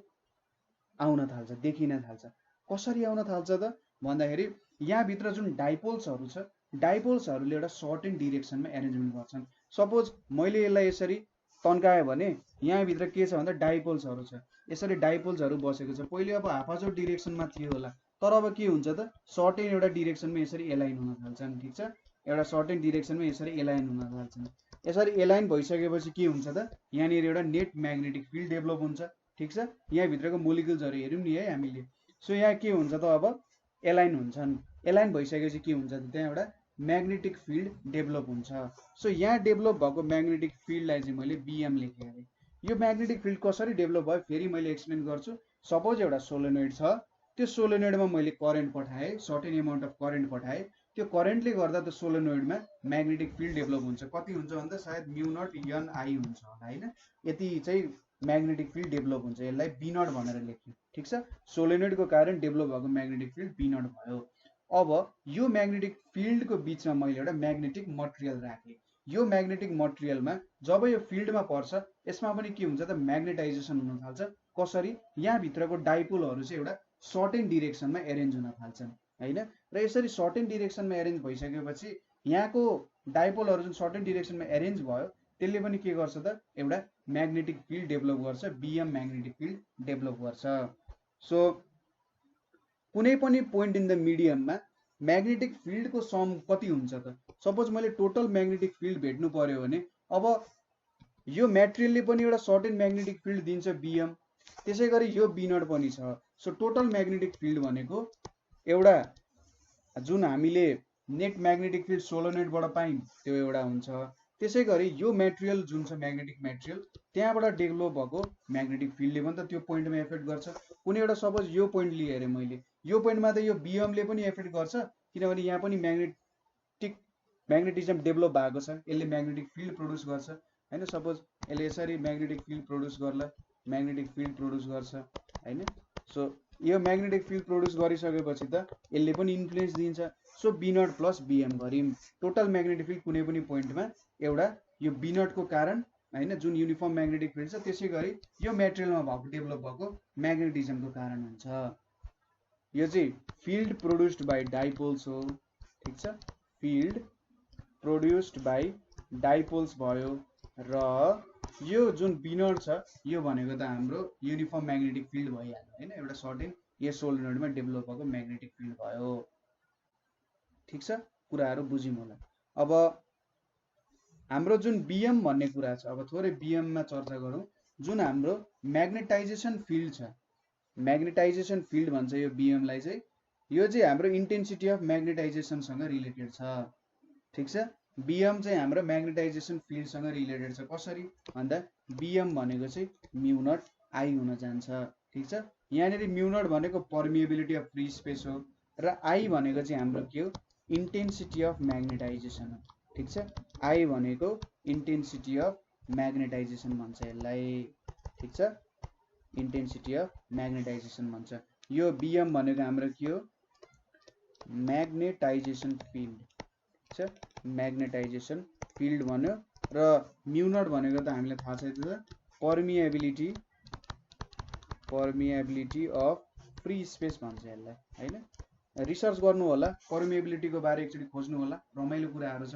आउन थाल्छ, देखिन थाल्छ। कसरी आउन थाल्छ त भन्दाखेरि यहाँभित्र जुन डाइपोल्सहरू छ, डाइपोल्सहरूले एउटा सर्ट एन्ड डिरेक्सनमा एरेन्जमेन्ट गर्छन्। सपोज मैले यसलाई यसरी तन्काएँ भने यहाँभित्र के छ भन्दा डाइपोल्सहरू छ, यसरी डाइपोल्सहरू बसेको छ। पहिले अब हाफाजोड डिरेक्सनमा थियो होला, तर अब के हुन्छ त, सर्ट एन्ड एउटा डिरेक्सनमा यसरी एलाइन हुन थाल्छन्। ठिक छ, एउटा सर्ट एन्ड डिरेक्सनमा यसरी एलाइन हुन थाल्छन्। यसरी एलाइन भइसकेपछि के हुन्छ त, यहाँनिर एउटा नेट म्याग्नेटिक फिल्ड डेभलप हुन्छ। ठिक छ, यहाँभित्रको मोलिकुल्सहरू हेऱ्यौँ नि है हामीले। सो यहाँ के हुन्छ त, अब एलाइन हुन्छन्, एलाइन भइसकेपछि के हुन्छ त, त्यहाँ एउटा म्याग्नेटिक फिल्ड डेभलप हुन्छ। सो यहाँ डेभलप भएको म्याग्नेटिक फिल्डलाई चाहिँ मैले बिएम लेखेँ अरे। यो म्याग्नेटिक फिल्ड कसरी डेभलप भयो फेरि मैले एक्सप्लेन गर्छु। सपोज एउटा सोलेनोइड छ, त्यो सोलेनोइडमा मैले करेन्ट पठाएँ, सर्टेन एमाउन्ट अफ करेन्ट पठाएँ, त्यो करेन्टले गर्दा त्यो सोलेनोइडमा म्याग्नेटिक फिल्ड डेभलप हुन्छ। कति हुन्छ भन्दा सायद म्यु नट एन आई हुन्छ होला होइन, यति चाहिँ म्याग्नेटिक फिल्ड डेभलप हुन्छ। यसलाई बी नट भनेर लेख्यौँ। ठिक छ, सोलेनोइडको कारण डेभलप भएको म्याग्नेटिक फिल्ड बी नट भयो। अब यो म्याग्नेटिक फिल्डको बिचमा मैले एउटा म्याग्नेटिक मटेरियल राखेँ। यो म्याग्नेटिक मटेरियलमा जब यो फिल्डमा पर्छ यसमा पनि के हुन्छ त, म्याग्नेटाइजेसन हुन थाल्छ। कसरी, यहाँभित्रको डाइपोलहरू चाहिँ एउटा सर्ट एन्ड डिरेक्सनमा एरेन्ज हुन थाल्छन् होइन, र यसरी सर्ट एन्ड डिरेक्सनमा एरेन्ज भइसकेपछि यहाँको डाइपोलहरू जुन सर्ट एन्ड डिरेक्सनमा एरेन्ज भयो त्यसले पनि के गर्छ त, एउटा म्याग्नेटिक फिल्ड डेभलप गर्छ, बिएम म्याग्नेटिक फिल्ड डेभलप गर्छ। सो कुनै पनि पोइन्ट इन द मिडियममा म्याग्नेटिक फिल्डको सम कति हुन्छ त, सपोज मैले टोटल म्याग्नेटिक फिल्ड भेट्नु पर्यो भने अब यो मटेरियलले पनि एउटा सर्ट एन्ड म्याग्नेटिक फिल्ड दिन्छ बिएम, त्यसै गरी यो बी नट पनि छ। सो टोटल म्याग्नेटिक फिल्ड भनेको एउटा जुन हामीले नेट म्याग्नेटिक फिल्ड सोलोनोइडबाट पायौँ त्यो एउटा हुन्छ। त्यसै गरी यो मटेरियल जुन छ म्याग्नेटिक मटेरियल त्यहाँबाट डेभलप भएको म्याग्नेटिक फिल्डले पनि त त्यो पोइन्टमा एफेक्ट गर्छ। कुनै एउटा सपोज यो पोइन्ट लिएँ अरे मैले, यो पोइन्टमा त यो बिएमले पनि एफेक्ट गर्छ किनभने यहाँ पनि म्याग्नेटिजम डेभलप भएको छ, यसले म्याग्नेटिक फिल्ड प्रोड्युस गर्छ होइन। सपोज यसले यसरी म्याग्नेटिक फिल्ड प्रोड्युस गर्ला, म्याग्नेटिक फिल्ड प्रोड्युस गर्छ होइन। सो यो म्याग्नेटिक फिल्ड प्रोड्युस गरिसकेपछि त यसले पनि इन्फ्लुएन्स दिन्छ। So B naught plus B M गऱ्यौँ, टोटल म्याग्नेटिक फिल्ड कुनै पनि पोइन्टमा एउटा यो बी नटको कारण होइन जुन युनिफर्म म्याग्नेटिक फिल्ड छ, त्यसै गरी यो मेटेरियलमा भएको डेभलप भएको म्याग्नेटिजमको कारण हुन्छ। यो चाहिँ फिल्ड प्रोड्युस्ड बाई डाइपोल्स हो, ठिक छ, फिल्ड प्रोड्युस्ड बाई डाइपोल्स भयो। र यो जुन बिनर छ यो भनेको त हाम्रो युनिफर्म म्याग्नेटिक फिल्ड भइहाल्यो हैन, एउटा सर्टेन यस सोलेनोइडमा डेभलप भएको म्याग्नेटिक फिल्ड भयो। ठिक छ, कुराहरू बुझ्यौँ होला। अब हाम्रो जुन बिएम भन्ने कुरा छ, अब थोरै बिएममा चर्चा गरौँ। जुन हाम्रो म्याग्नेटाइजेसन फिल्ड छ, म्याग्नेटाइजेसन फिल्ड भन्छ यो बिएमलाई चाहिँ, यो चाहिँ हाम्रो इन्टेन्सिटी अफ म्याग्नेटाइजेसनसँग रिलेटेड छ। ठिक छ, बिएम चाहिँ हाम्रो म्याग्नेटाइजेसन फिल्डसँग रिलेटेड छ। कसरी भन्दा बिएम भनेको चाहिँ म्यु नट आई हुन जान्छ। ठिक छ, यहाँनिर म्यु नट भनेको पर्मिएबिलिटी अफ फ्री स्पेस हो र आई भनेको चाहिँ हाम्रो के हो, इन्टेन्सिटी अफ म्याग्नेटाइजेसन हो। ठिक छ, आई भनेको इन्टेन्सिटी अफ म्याग्नेटाइजेसन भन्छ यसलाई। ठिक छ, इन्टेन्सिटी अफ म्याग्नेटाइजेसन भन्छ। यो बिएम भनेको हाम्रो के हो, म्याग्नेटाइजेसन फिल्ड। ठिक छ, म्याग्नेटाइजेसन फिल्ड भन्यो। र म्यु नट भनेको त हामीलाई थाहा छ, त्यो पर्मिएबिलिटी अफ फ्री स्पेस भन्छ यसलाई हैन। रिसर्च गर्नु होला, पर्मिएबिलिटीको बारे एकचोटि खोज्नु होला, रमाइलो कुराहरू छ।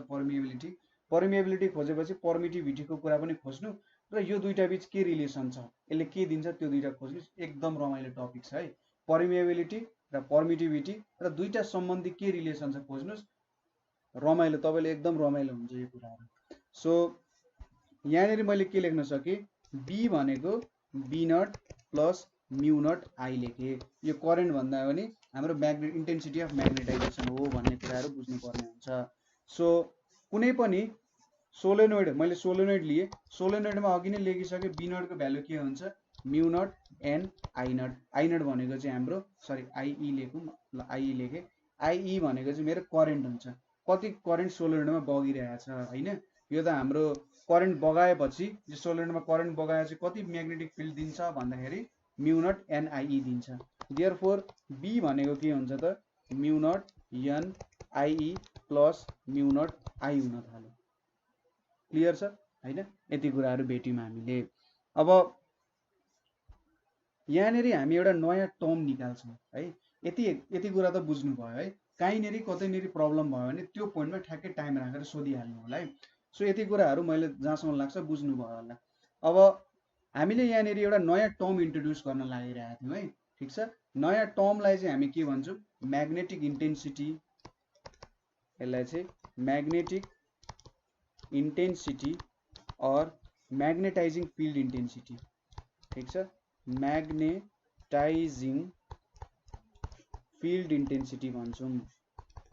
पर्मिएबिलिटी खोजेपछि पर्मिटिभिटीको कुरा पनि खोज्नु, र यो दुईटा बीच के रिलेसन छ, यसले के दिन्छ, त्यो दुईटा खोज्नु। एकदम रमाइलो टपिक छ है, पर्मिएबिलिटी र पर्मिटिभिटी र दुईटा सम्बन्धी के रिलेसन छ खोज्नुस्, रमाइलो, तपाईँले एकदम रमाइलो हुन्छ यो कुराहरू। सो यहाँनिर मैले के लेख्न सकेँ, बी भनेको B naught plus mu naught I लेखेँ। यो करेन्ट भन्दा पनि हाम्रो इन्टेन्सिटी अफ म्याग्नेटाइजेसन हो भन्ने कुराहरू बुझ्नुपर्ने हुन्छ। सो कुनै पनि सोलेनोइड, मैले सोलेनोइड लिए, सोलेनोइडमा अघि नै लेखिसकेँ बी नटको भ्यालु के हुन्छ, mu naught N I naught. I naught भनेको चाहिँ हाम्रो, सरी आइई लेखौँ, ल आइई लेखेँ। आइई भनेको चाहिँ मेरो करेन्ट हुन्छ, कति करेन्ट सोलेनोइडमा बगिरहेको छ हैन। यो त हाम्रो करेन्ट बगाएपछि, यो सोलेनोइडमा करेन्ट बगाएपछि कति म्याग्नेटिक फिल्ड दिन्छ भन्दाखेरि म्यु नट एन आइई दिन्छ। देयरफोर बी भनेको के हुन्छ त, mu naught N IE plus mu naught I हुन थाल्यो। क्लियर छ हैन, यति कुराहरू भेट्यौँ हामीले। अब यहाँनिर हामी एउटा नयाँ टर्म निकाल्छौँ है, यति कुरा त बुझ्नु भयो है। कहीँनिर कतैनिर प्रब्लम भयो भने त्यो पोइन्टमा ठ्याक्कै टाइम राखेर सोधिहाल्नु होला है। सो यति कुराहरू मैले जहाँसम्म लाग्छ बुझ्नु भयो होला। अब हामीले यहाँनिर एउटा नयाँ टर्म इन्ट्रोड्युस गर्न लागिरहेका थियौँ है। ठिक छ, नयाँ टर्मलाई चाहिँ हामी के भन्छौँ, म्याग्नेटिक इन्टेन्सिटी। यसलाई चाहिँ म्याग्नेटिक इन्टेन्सिटी और म्याग्नेटाइजिङ फिल्ड इन्टेन्सिटी। ठिक छ, म्याग्नेटाइजिङ फिल्ड इन्टेन्सिटी भन्छौँ,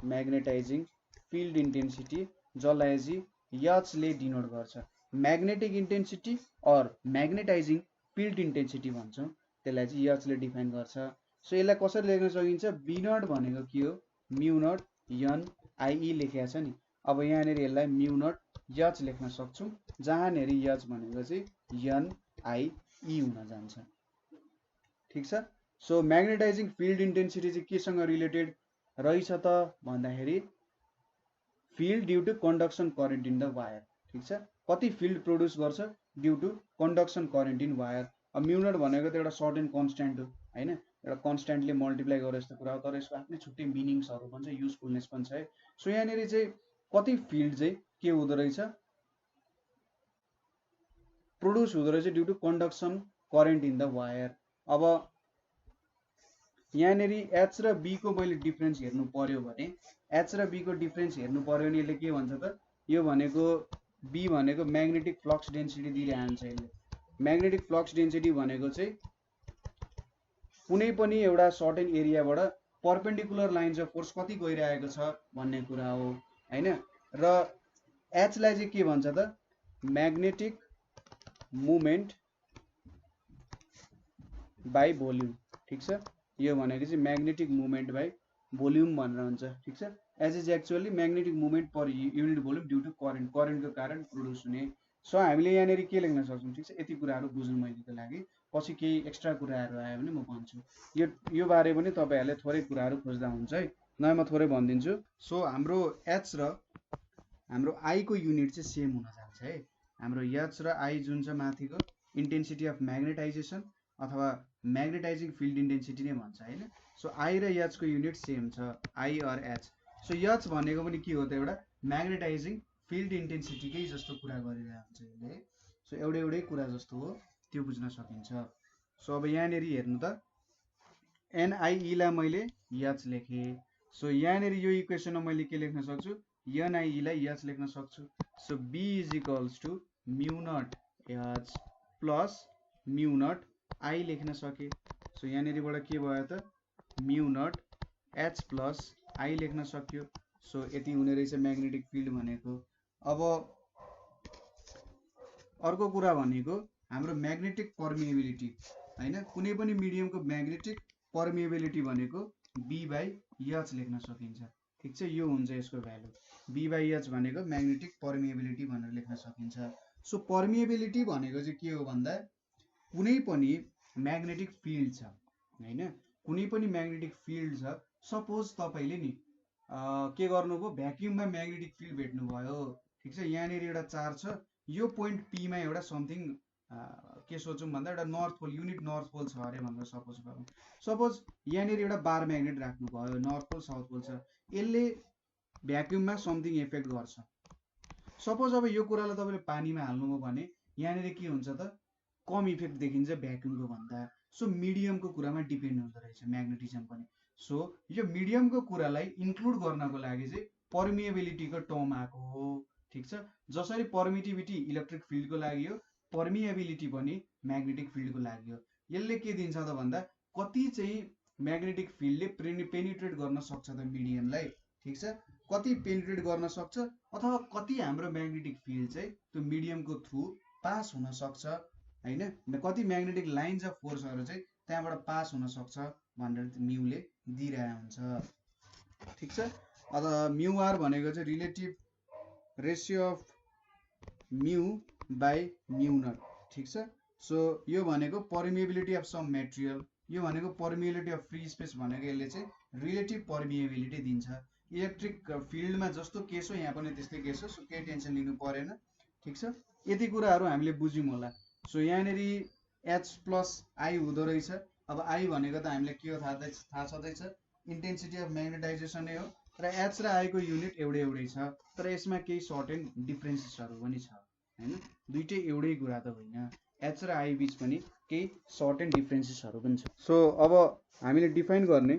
म्याग्नेटाइजिङ फिल्ड इन्टेन्सिटी, जसलाई चाहिँ यचले डिनोट गर्छ। म्याग्नेटिक इन्टेन्सिटी और म्याग्नेटाइजिङ फिल्ड इन्टेन्सिटी भन्छौँ, त्यसलाई चाहिँ यचले डिफाइन गर्छ। सो यसलाई कसरी लेख्न सकिन्छ, बी नट भनेको के हो, म्यु नट एन आइई लेखेको छ नि। अब यहाँनिर यसलाई म्यु नट यच लेख्न सक्छौँ, जहाँनिर यच भनेको चाहिँ एन आइई हुन जान्छ। ठिक छ, सो म्याग्नेटाइजिङ फिल्ड इन्टेन्सिटी चाहिँ केसँग रिलेटेड रहेछ त भन्दाखेरि field due to conduction current in the wire. ठिक छ, कति फिल्ड प्रोड्युस गर्छ due to conduction current in wire. अब म्यु नट भनेको त एउटा सर्टेन कन्स्ट्यान्ट हो हैन, एउटा कन्स्ट्यान्टले मल्टिप्लाई गरे जस्तो कुरा हो, तर यसको आफ्नै छुट्टै मिनिङ्सहरू पनि छ, युजफुलनेस पनि छ है। सो यहाँनिर चाहिँ कति फिल्ड चाहिँ के हुँदो रहेछ, प्रोड्युस हुँदो रहेछ due to conduction current in the wire. अब यहाँनिर एच र बी को मैले डिफरेन्स हेर्नु पर्यो भने, एच र बी को डिफरेन्स हेर्नु पर्यो भने यसले के भन्छ त, यो भनेको बी भनेको म्याग्नेटिक फ्लक्स डेन्सिटी दिइरहेको हुन्छ यसले। म्याग्नेटिक फ्लक्स डेन्सिटी भनेको चाहिँ कुनै पनि एउटा सर्टेन एरियाबाट परपेन्डिकुलर लाइन्स अफ फोर्स कति गइरहेको छ भन्ने कुरा हो हैन। र एच लाई चाहिँ के भन्छ त, म्याग्नेटिक मुभमेन्ट बाई भोल्युम। ठिक छ, यो भनेको चाहिँ म्याग्नेटिक मुभमेन्ट बाई भोल्युम भनेर हुन्छ। ठिक छ, H is actually magnetic movement per unit volume due to current, करेन्टको कारण प्रोड्युस हुने। सो हामीले यहाँनिर के लेख्न सक्छौँ, ठिक छ, यति कुराहरू बुझ्नु मैलेको लागि, पछि केही एक्स्ट्रा कुराहरू आयो भने म भन्छु। यो बारे पनि तपाईँहरूले थोरै कुराहरू खोज्दा हुन्छ है, नयाँ म थोरै भनिदिन्छु। सो हाम्रो एच र हाम्रो आई को युनिट चाहिँ सेम हुन जान्छ है। हाम्रो एच र आई जुन छ माथिको इन्टेन्सिटी अफ म्याग्नेटाइजेसन अथवा म्याग्नेटाइजिङ फिल्ड इन्टेन्सिटी नै भन्छ हैन। सो आई र एच को युनिट सेम छ, I or H. So H भनेको पनि के हो त, एउटा म्याग्नेटाइजिङ फिल्ड इन्टेन्सिटीकै जस्तो कुरा गरिरहेको हुन्छ यसले है। सो एउटै कुरा जस्तो हो, त्यो बुझ्न सकिन्छ। सो अब यहाँनिर हेर्नु त, एनआई लाई मैले एच लेखेँ। सो यहाँनिर यो इक्वेसनमा मैले के लेख्न सक्छु, एनआई लाई एच लेख्न सक्छु। So B is equals to mu naught H plus mu naught I लेख्न सके। सो यहाँनिरबाट के भयो त, mu naught H plus I लेख्न सक्यो। सो यति हुने रहेछ म्याग्नेटिक फिल्ड भनेको। अब अर्को कुरा भनेको हाम्रो म्याग्नेटिक पर्मिएबिलिटी हैन, कुनै पनि मिडियमको म्याग्नेटिक पर्मिएबिलिटी भनेको बी बाई एच लेख्न सकिन्छ। ठिक छ, यो हुन्छ यसको भ्यालु, बी बाई एच भनेको म्याग्नेटिक पर्मिएबिलिटी भनेर लेख्न सकिन्छ। सो पर्मिएबिलिटी भनेको चाहिँ के हो भन्दा, कुनै पनि म्याग्नेटिक फिल्ड छ हैन, कुनै पनि म्याग्नेटिक फिल्ड छ। सपोज तपाईले नि के गर्नुभयो, भ्याक्युममा म्याग्नेटिक फिल्ड भेट्नुभयो। ठिक छ, यहाँनिर एउटा चार्ज छ, यो पोइन्ट पी मा एउटा समथिङ के सोचौँ भन्दा एउटा north pole, unit north pole छ अरे भनेर सपोज गरौँ। सपोज यहाँनिर एउटा बार म्याग्नेट राख्नुभयो, नर्थ पोल साउथ पोल छ, यसले भ्याक्युममा समथिङ इफेक्ट गर्छ। सपोज अब यो कुरालाई तपाईँले पानीमा हाल्नुभयो भने यहाँनिर के हुन्छ त, कम इफेक्ट देखिन्छ भ्याक्युमको भन्दा। सो मिडियमको कुरामा डिपेन्ड हुँदो रहेछ म्याग्नेटिजम पनि। सो यो मिडियमको कुरालाई इन्क्लुड गर्नको लागि चाहिँ पर्मिएबिलिटीको टर्म आएको हो। ठिक छ, जसरी पर्मिटिभिटी इलेक्ट्रिक फिल्डको लागि हो, पर्मिएबिलिटी पनि म्याग्नेटिक फिल्डको लागि हो। यसले के दिन्छ त भन्दा, कति चाहिँ म्याग्नेटिक फिल्डले पेनिट्रेट गर्न सक्छ त मिडियमलाई। ठिक छ, कति पेनिट्रेट गर्न सक्छ, अथवा कति हाम्रो म्याग्नेटिक फिल्ड चाहिँ त्यो मिडियमको थ्रु पास हुन सक्छ हैन, कति म्याग्नेटिक लाइन्स अफ फोर्सहरू चाहिँ त्यहाँबाट पास हुन सक्छ भनेर म्युले दिइरहेको हुन्छ। ठिक छ, अथवा म्यु आर भनेको चाहिँ रिलेटिभ रेसियो अफ म्यु बाई म्यु नट। ठिक छ, सो यो भनेको पर्मिएबिलिटी अफ सम मेटेरियल, यो भनेको पर्मिएबिलिटी अफ फ्री स्पेस भनेको यसले चाहिँ रिलेटिभ पर्मिएबिलिटी दिन्छ। इलेक्ट्रिक फिल्डमा जस्तो केस हो यहाँ पनि त्यस्तै केस हो। सो केही टेन्सन लिनु परेन। ठिक छ, यति कुराहरू हामीले बुझ्यौँ होला। सो यहाँनिर एच प्लस आई हुँदो रहेछ। अब आई भनेको त हामीलाई के हो थाहा छँदैछ, इन्टेन्सिटी अफ म्याग्नेटाइजेसन हो, र एच र आईको युनिट एउटै छ, तर यसमा केही सर्ट एन्ड डिफ्रेन्सेसहरू पनि छ हैन, दुइटै एउटै कुरा त होइन, एच र आई बिच पनि केही सर्ट एन्ड डिफ्रेन्सेसहरू पनि छ। सो अब हामीले डिफाइन गर्ने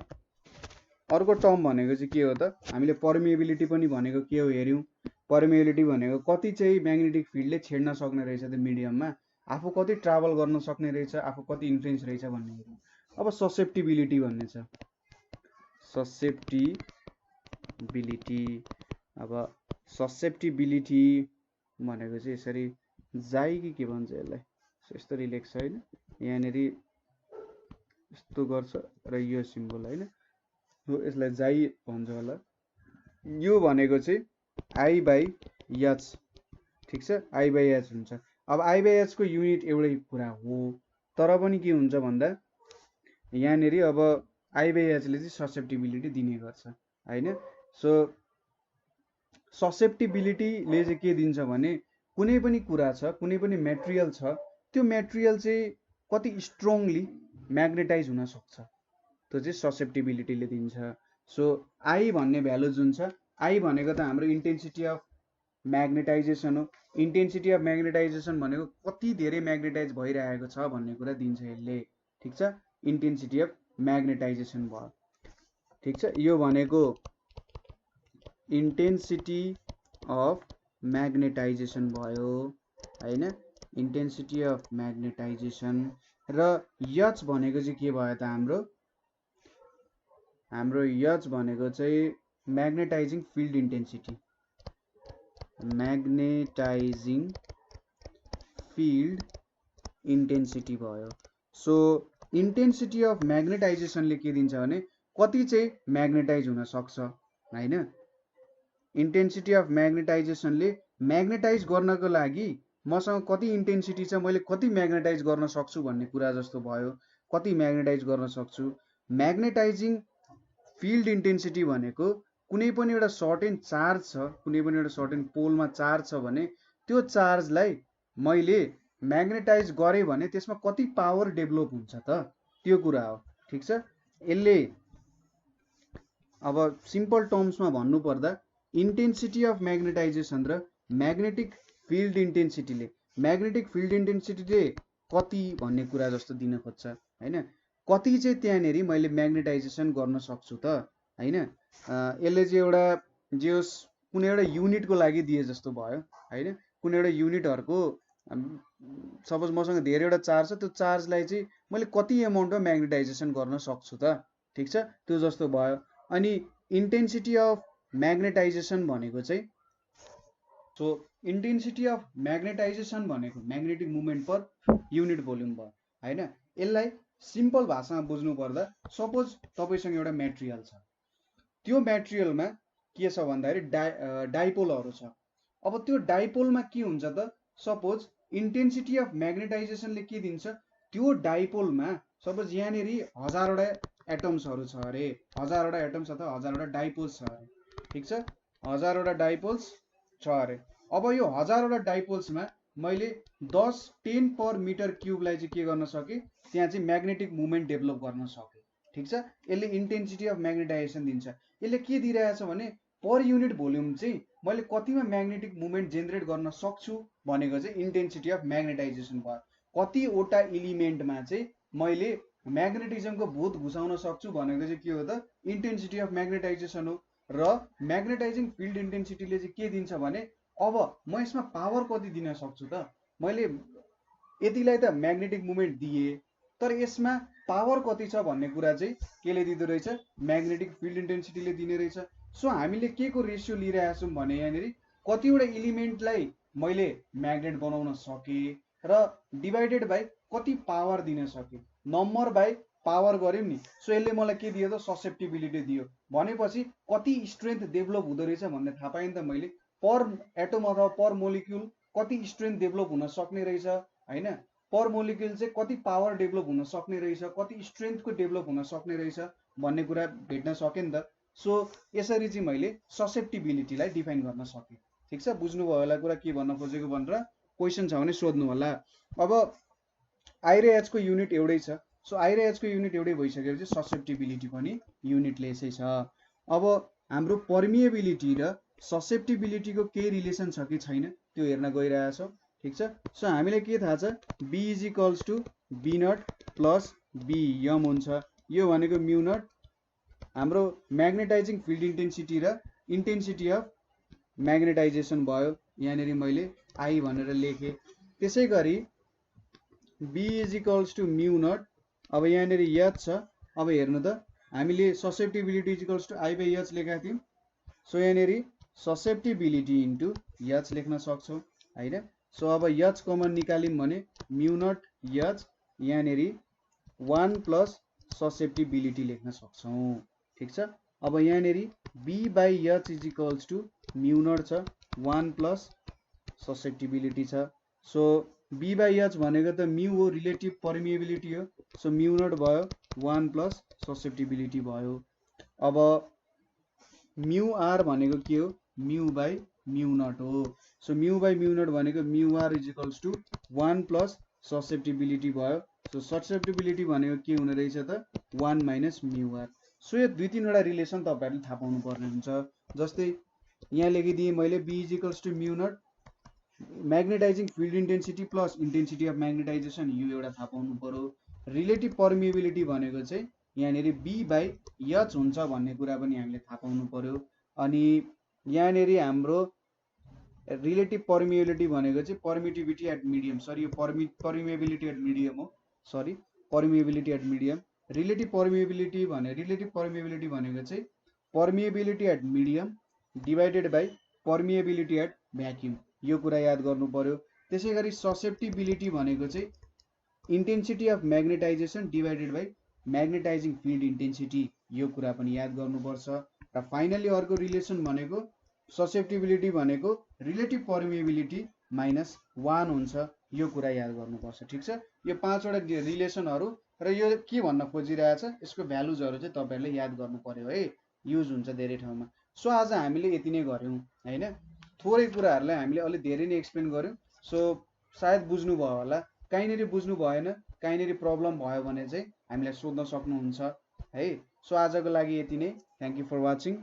अर्को टर्म भनेको चाहिँ के हो त, हामीले पर्मिएबिलिटी पनि भनेको के हो हेऱ्यौँ। पर्मिएबिलिटी भनेको कति चाहिँ म्याग्नेटिक फिल्डले छेड्न सक्ने रहेछ त मिडियममा, आफू कति ट्राभल गर्न सक्ने रहेछ, आफू कति इन्फ्लुएन्स रहेछ भन्ने हेऱ्यौँ। अब ससेप्टिबिलिटी भन्ने छ, ससेप्टिबिलिटी। अब ससेप्टिबिलिटी भनेको चाहिँ यसरी जाइ कि के भन्छ यसलाई, यसरी लेख्छ होइन, यहाँनिर यस्तो गर्छ र यो सिम्बल होइन, यसलाई जाइ भन्छ होला। यो भनेको चाहिँ आई बाई एच। ठिक छ, आई बाई एच हुन्छ। अब आई बाई एच को युनिट एउटै कुरा हो, तर पनि के हुन्छ भन्दा यहाँनिर अब आई बाई एचले चाहिँ ससेप्टिबिलिटी दिने गर्छ हैन। सो ससेप्टिबिलिटीले चाहिँ के दिन्छ भने, कुनै पनि कुरा छ, कुनै पनि मेटेरियल छ, त्यो मेटेरियल चाहिँ कति स्ट्रङली म्याग्नेटाइज हुन सक्छ, त्यो चाहिँ ससेप्टिबिलिटीले दिन्छ। सो आई भन्ने भ्यालु जुन छ, आई भनेको त हाम्रो इन्टेन्सिटी अफ म्याग्नेटाइजेसन हो। इन्टेन्सिटी अफ म्याग्नेटाइजेसन भनेको कति धेरै म्याग्नेटाइज भइरहेको छ भन्ने कुरा दिन्छ यसले। ठिक छ, इन्टेन्सिटी अफ म्याग्नेटाइजेसन भयो। ठिक छ, यो भनेको इन्टेन्सिटी अफ म्याग्नेटाइजेसन भयो हैन, इन्टेन्सिटी अफ म्याग्नेटाइजेसन। र एच भनेको चाहिँ के भयो त, हाम्रो एच भनेको चाहिँ म्याग्नेटाइजिङ फिल्ड इन्टेन्सिटी, म्याग्नेटाइजिङ फिल्ड इन्टेन्सिटी भयो। सो इन्टेन्सिटी अफ म्याग्नेटाइजेसनले के दिन्छ भने कति चाहिँ म्याग्नेटाइज हुन सक्छ हैन। इन्टेन्सिटी अफ म्याग्नेटाइजेसनले म्याग्नेटाइज गर्नको लागि मसँग कति इन्टेन्सिटी छ, मैले कति म्याग्नेटाइज गर्न सक्छु भन्ने कुरा जस्तो भयो, कति म्याग्नेटाइज गर्न सक्छु। म्याग्नेटाइजिङ फिल्ड इन्टेन्सिटी भनेको कुनै पनि एउटा सर्टेन चार्ज छ, कुनै पनि एउटा सर्टेन पोलमा चार्ज छ भने त्यो चार्जलाई मैले म्याग्नेटाइज गरे भने त्यसमा कति पावर डेभलप हुन्छ त, त्यो कुरा हो। ठिक छ, यसले अब सिम्पल टर्म्समा भन्नुपर्दा इन्टेन्सिटी अफ म्याग्नेटाइजेसन र म्याग्नेटिक फिल्ड इन्टेन्सिटीले कति भन्ने कुरा जस्तो दिन खोज्छ हैन। कति चाहिँ त्यहाँनेरि मैले म्याग्नेटाइजेसन गर्न सक्छु त हैन। यसले चाहिँ एउटा जे होस् कुनै एउटा युनिटको लागि दिए जस्तो भयो हैन। कुनै एउटा युनिटहरुको सपोज मसँग धेरैवटा चार्ज छ, त्यो चार्जलाई चाहिँ मैले कति एमाउन्टमा म्याग्नेटाइजेसन गर्न सक्छु त, ठिक छ, त्यो जस्तो भयो। अनि इन्टेन्सिटी अफ म्याग्नेटाइजेसन भनेको चाहिँ सो इन्टेन्सिटी अफ म्याग्नेटाइजेसन भनेको magnetic movement per unit volume भयो हैन। यसलाई सिम्पल भाषामा बुझ्नु पर्दा सपोज तपाईसँग एउटा मेटेरियल छ, त्यो मेटेरियलमा के छ भन्दाखेरि डाइपोलहरु छ। अब त्यो डाइपोलमा के हुन्छ त, सपोज इन्टेन्सिटी अफ म्याग्नेटाइजेसनले के दिन्छ, त्यो डाइपोलमा सपोज यहाँनेरि 1000 वटा एटम्सहरु छ अरे, 1000 वटा एटम्स अथवा 1000 वटा डाइपोल्स छ अरे, ठिक छ, 1000 वटा डाइपोल्स छ अरे। अब यो 1000 वटा डाइपोल्समा मैले 10 पर मिटर क्यूबलाई चाहिँ के गर्न सके, त्यहाँ चाहिँ म्याग्नेटिक मुभमेन्ट डेभलप गर्न सके, ठिक छ। यसले इन्टेन्सिटी अफ म्याग्नेटाइजेसन दिन्छ। यसले के दिइरहेछ भने पर युनिट भोल्युम चाहिँ मैले कतिमा म्याग्नेटिक मुभमेन्ट जेनेरेट गर्न सक्छु भनेको चाहिँ इन्टेन्सिटी अफ म्याग्नेटाइजेसन भयो। कतिवटा एलिमेन्टमा चाहिँ मैले म्याग्नेटिजमको भूत घुसाउन सक्छु भनेको चाहिँ के हो त, इन्टेन्सिटी अफ म्याग्नेटाइजेसन हो। र म्याग्नेटाइजिङ फिल्ड इन्टेन्सिटीले चाहिँ के दिन्छ भने अब म यसमा पावर कति दिन सक्छु त, मैले यतिलाई त म्याग्नेटिक मुभमेन्ट दिए, तर यसमा पावर कति छ भन्ने कुरा चाहिँ केले दिँदो रहेछ, म्याग्नेटिक फिल्ड इन्टेन्सिटीले दिने रहेछ। सो हामीले के को रेसियो लिइरहेका छौँ भने यहाँनेरि कतिवटा एलिमेन्टलाई मैले म्याग्नेट बनाउन सके र डिभाइडेड बाइ कति पावर दिन सके, नम्बर बाइ पावर गर्यौं नि। सो यसले मलाई के दियो त, ससेप्टिबिलिटी दियो। भनेपछि कति स्ट्रेन्थ डेभलप हुँदो रहेछ भन्ने थाहा पाएँ नि त मैले। पर एटम अथवा पर मोलिक्युल कति स्ट्रेन्थ डेभलप हुन सक्ने रहेछ हैन, पर मोलिक्युल चाहिँ कति पावर डेभलप हुन सक्ने रहेछ, कति स्ट्रेन्थको डेभलप हुन सक्ने रहेछ भन्ने कुरा भेट्न सके नि त। सो यसरी चाहिँ मैले ससेप्टिबिलिटीलाई डिफाइन गर्न सके। ठिक छ, बुझ्नुभयो होला कुरा के भन्न खोजेको भनेर। क्वेशन छ भने सोध्नु होला। अब आई र एच को युनिट एउटै छ। सो आई र एच को युनिट एउटै भइसकेपछि ससेप्टिबिलिटी पनि युनिटले यसै छ। अब हाम्रो पर्मिएबिलिटी र ससेप्टिबिलिटीको केही रिलेसन छ कि छैन त्यो हेर्न गइरहेछौँ, ठिक छ। सो हामीलाई के थाहा छ, B is equals to B naught plus B M हुन्छ। यो भनेको म्यु नट हाम्रो म्याग्नेटाइजिङ फिल्ड इन्टेन्सिटी र इन्टेन्सिटी अफ म्याग्नेटाइजेसन भयो। यहाँनेरि मैले आई भनेर लेखेँ। त्यसै गरी B is equals to mu naught, अब यहाँनेरि एच छ। अब हेर्नु त, हामीले susceptibility is equals to I by H लेखेका थियौँ। सो यहाँनेरि ससेप्टिबिलिटी इन्टु एच लेख्न सक्छौँ हैन। सो अब एच कमन निकाल्यौँ भने म्यु नट एच, यहाँनेरि 1 प्लस ससेप्टिबिलिटी लेख्न सक्छौँ, ठिक छ। अब यहाँनेरि B by H is equals to mu naught छ, 1 प्लस ससेप्टिबिलिटी छ। सो बी बाई एच भनेको त म्यु हो, रिलेटिभ पर्मिएबिलिटी हो। सो म्यु नट भयो 1 प्लस ससेप्टिबिलिटी भयो। अब म्यु आर भनेको के हो, म्यु बाई म्यु नट हो। सो म्यु बाई म्यु नट भनेको mu R is equals to 1 plus susceptibility भयो। सो ससेप्टिबिलिटी भनेको के हुने रहेछ त, 1 माइनस म्यु आर। सो यो दुई तीनवटा रिलेसन तपाईहरुले थाहा पाउनु पर्ने हुन्छ। जस्तै यहाँ लेखिदिएँ मैले B is equals to mu naught magnetising field intensity plus intensity of magnetisation, यो एउटा थाहा पाउनु पर्यो। रिलेटिभ पर्मिएबिलिटी भनेको चाहिँ यहाँनेरि बी बाई एच हुन्छ भन्ने कुरा पनि हामीले थाहा पाउनु पर्यो। अनि यहाँनेरि हाम्रो रिलेटिभ पर्मिएबिलिटी भनेको चाहिँ पर्मिटिभिटी एट मिडियम, सरी यो पर्मिएबिलिटी एट मिडियम हो, sorry permeability at medium. Relative permeability भनेको चाहिँ permeability at medium divided by permeability at vacuum, यो कुरा याद गर्नु पर्यो। त्यसै गरी ससेप्टिबिलिटी भनेको चाहिँ intensity of magnetisation divided by magnetising field intensity, यो कुरा पनि याद गर्नुपर्छ। र फाइनली अर्को रिलेसन भनेको ससेप्टिबिलिटी भनेको रिलेटिभ पर्मिएबिलिटी माइनस 1 हुन्छ, यो कुरा याद गर्नुपर्छ, ठिक छ। यो 5 वटा रिलेसनहरू र यो के भन्न खोजिरहेछ, यसको भ्यालुजहरू चाहिँ तपाईहरुले याद गर्नु पर्यो है, युज हुन्छ धेरै ठाउँमा। सो आज हामीले यति नै गर्यौं हैन, थोरै कुराहरुलाई हामीले अलि धेरै नै एक्सप्लेन गर्यौं। सो सायद बुझ्नुभयो होला। कहीँनिर बुझ्नु भएन, कहीँनिर प्रब्लम भयो भने चाहिँ हामीलाई सोध्न सक्नुहुन्छ है। सो आजको लागि यति नै। Thank you for watching.